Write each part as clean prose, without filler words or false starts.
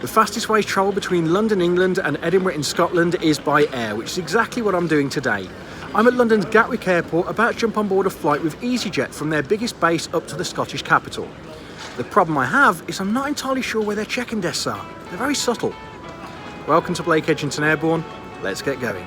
The fastest way to travel between London, England and Edinburgh in Scotland is by air, which is exactly what I'm doing today. I'm at London's Gatwick Airport about to jump on board a flight with EasyJet from their biggest base up to the Scottish capital. The problem I have is I'm not entirely sure where their check-in desks are. They're very subtle. Welcome to Blake Edgington Airborne. Let's get going.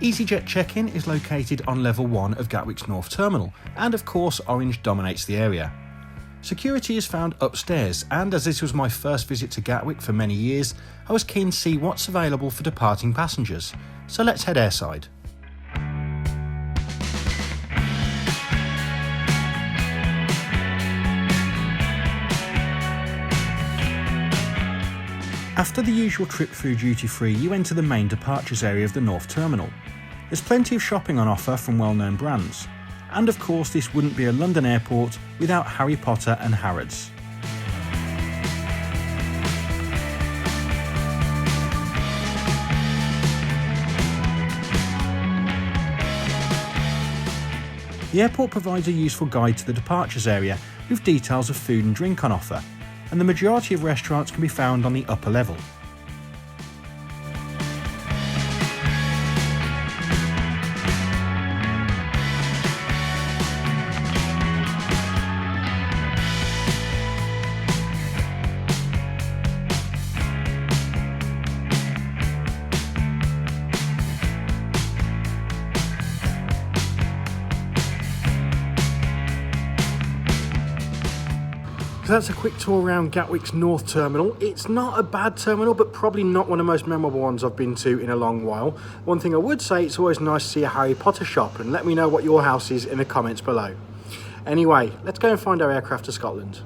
EasyJet check-in is located on level 1 of Gatwick's North Terminal, and of course orange dominates the area. Security is found upstairs, and as this was my first visit to Gatwick for many years, I was keen to see what's available for departing passengers, so let's head airside. After the usual trip through duty-free, you enter the main departures area of the North Terminal. There's plenty of shopping on offer from well-known brands. And of course this wouldn't be a London airport without Harry Potter and Harrods. The airport provides a useful guide to the departures area with details of food and drink on offer, and the majority of restaurants can be found on the upper level. So that's a quick tour around Gatwick's North Terminal. It's not a bad terminal, but probably not one of the most memorable ones I've been to in a long while. One thing I would say, it's always nice to see a Harry Potter shop, and let me know what your house is in the comments below. Anyway, let's go and find our aircraft to Scotland.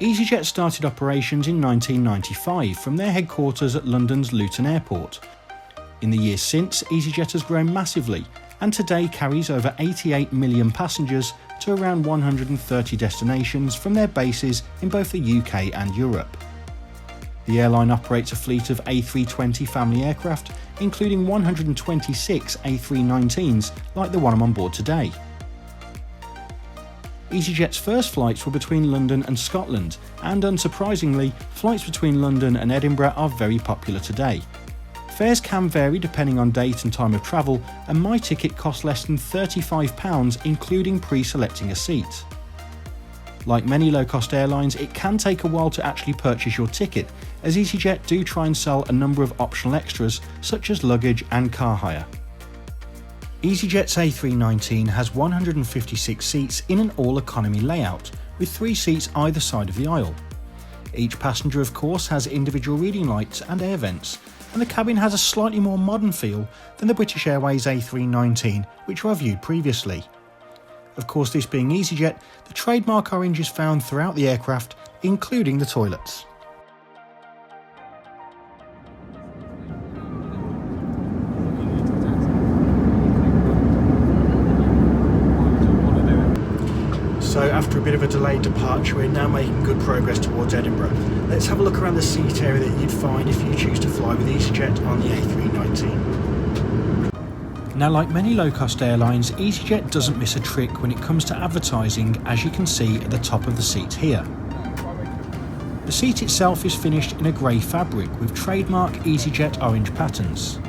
EasyJet started operations in 1995 from their headquarters at London's Luton Airport. In the years since, EasyJet has grown massively and today carries over 88 million passengers to around 130 destinations from their bases in both the UK and Europe. The airline operates a fleet of A320 family aircraft, including 126 A319s like the one I'm on board today. EasyJet's first flights were between London and Scotland, and unsurprisingly, flights between London and Edinburgh are very popular today. Fares can vary depending on date and time of travel, and my ticket cost less than £35 including pre-selecting a seat. Like many low-cost airlines, it can take a while to actually purchase your ticket, as EasyJet do try and sell a number of optional extras such as luggage and car hire. EasyJet's A319 has 156 seats in an all-economy layout, with 3 seats either side of the aisle. Each passenger of course has individual reading lights and air vents, and the cabin has a slightly more modern feel than the British Airways A319, which I reviewed previously. Of course, this being EasyJet, the trademark orange is found throughout the aircraft, including the toilets. after a bit of a delayed departure, we're now making good progress towards Edinburgh. Let's have a look around the seat area that you'd find if you choose to fly with EasyJet on the A319. Now, like many low-cost airlines, EasyJet doesn't miss a trick when it comes to advertising, as you can see at the top of the seat here. The seat itself is finished in a grey fabric with trademark EasyJet orange patterns.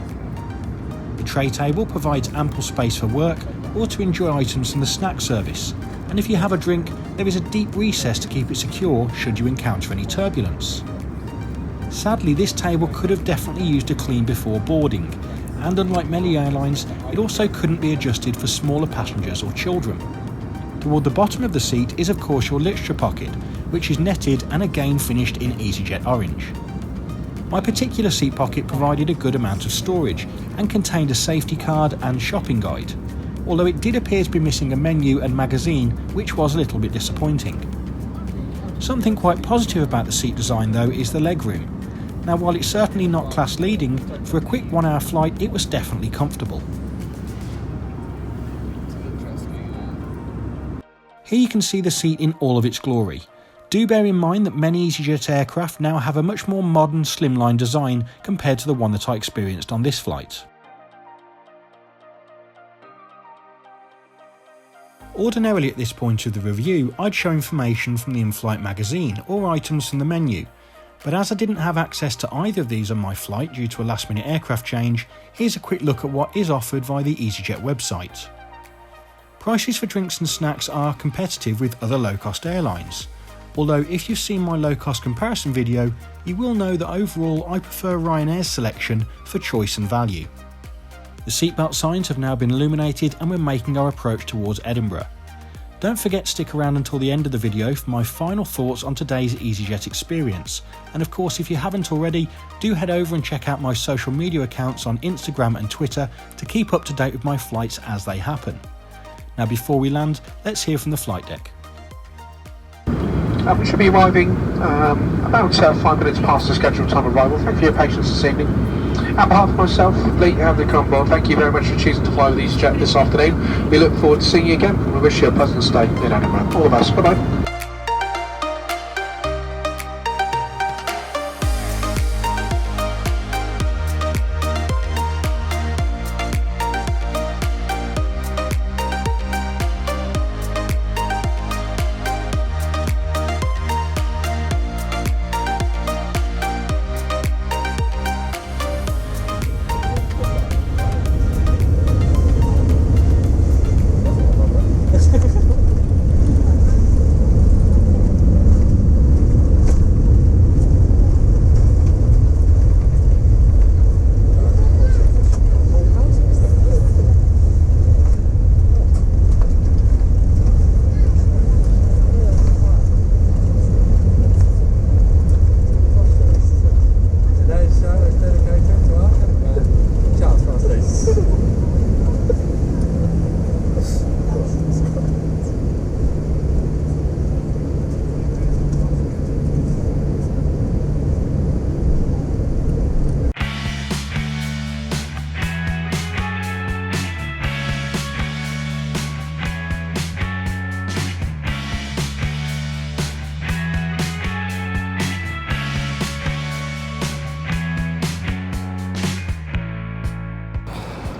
The tray table provides ample space for work or to enjoy items from the snack service, and if you have a drink, there is a deep recess to keep it secure should you encounter any turbulence. Sadly, this table could have definitely used a clean before boarding, and unlike many airlines, it also couldn't be adjusted for smaller passengers or children. Toward the bottom of the seat is of course your literature pocket, which is netted and again finished in EasyJet orange. My particular seat pocket provided a good amount of storage and contained a safety card and shopping guide, although it did appear to be missing a menu and magazine, which was a little bit disappointing. Something quite positive about the seat design though is the legroom. Now, while it's certainly not class leading, for a quick 1 hour flight it was definitely comfortable. Here you can see the seat in all of its glory. Do bear in mind that many EasyJet aircraft now have a much more modern slimline design compared to the one that I experienced on this flight. Ordinarily at this point of the review, I'd show information from the in-flight magazine or items from the menu, but as I didn't have access to either of these on my flight due to a last-minute aircraft change, here's a quick look at what is offered via the EasyJet website. Prices for drinks and snacks are competitive with other low-cost airlines, although if you've seen my low-cost comparison video, you will know that overall I prefer Ryanair's selection for choice and value. The seatbelt signs have now been illuminated and we're making our approach towards Edinburgh. Don't forget to stick around until the end of the video for my final thoughts on today's EasyJet experience, and of course if you haven't already, do head over and check out my social media accounts on Instagram and Twitter to keep up to date with my flights as they happen. Now before we land, let's hear from the flight deck. We should be arriving about 5 minutes past the scheduled time of arrival. Thank you for your patience this evening. On behalf of myself, Lee, and the crew on board, thank you very much for choosing to fly with EasyJet this afternoon. We look forward to seeing you again, and we wish you a pleasant stay in Edinburgh. All the best. Bye-bye.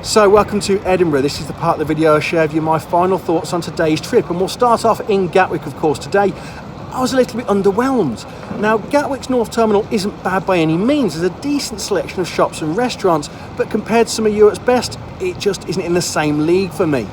So welcome to Edinburgh. This is the part of the video I share with you my final thoughts on today's trip, and we'll start off in Gatwick of course today. I was a little bit underwhelmed. Now Gatwick's North Terminal isn't bad by any means, there's a decent selection of shops and restaurants, but compared to some of Europe's best, it just isn't in the same league for me.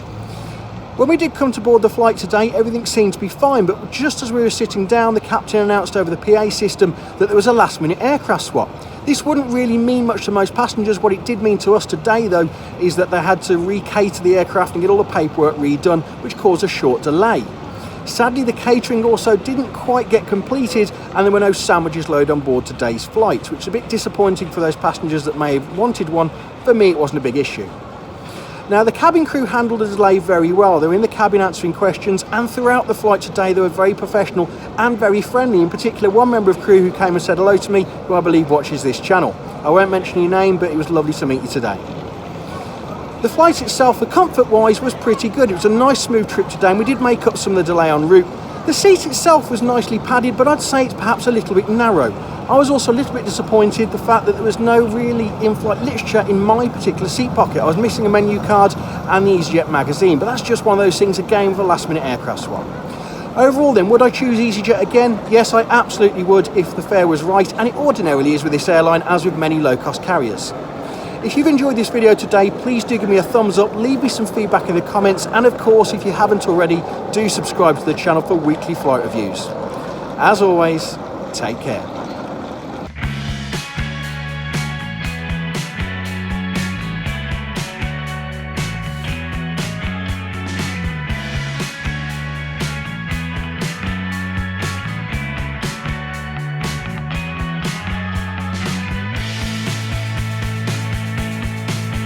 When we did come to board the flight today, everything seemed to be fine, but just as we were sitting down, the captain announced over the PA system that there was a last-minute aircraft swap. This wouldn't really mean much to most passengers. What it did mean to us today, though, is that they had to re-cater the aircraft and get all the paperwork redone, which caused a short delay. Sadly, the catering also didn't quite get completed, and there were no sandwiches loaded on board today's flight, which is a bit disappointing for those passengers that may have wanted one. For me, it wasn't a big issue. Now, the cabin crew handled the delay very well. They were in the cabin answering questions, and throughout the flight today they were very professional and very friendly. In particular, one member of crew who came and said hello to me, who I believe watches this channel. I won't mention your name, but it was lovely to meet you today. The flight itself, for comfort wise, was pretty good. It was a nice smooth trip today, and we did make up some of the delay en route. The seat itself was nicely padded, but I'd say it's perhaps a little bit narrow. I was also a little bit disappointed the fact that there was no really in-flight literature in my particular seat pocket. I was missing a menu card and the EasyJet magazine, but that's just one of those things again with a last-minute aircraft swap. Overall then, would I choose EasyJet again? Yes, I absolutely would if the fare was right, and it ordinarily is with this airline, as with many low-cost carriers. If you've enjoyed this video today, please do give me a thumbs up, leave me some feedback in the comments, and of course, if you haven't already, do subscribe to the channel for weekly flight reviews. As always, take care.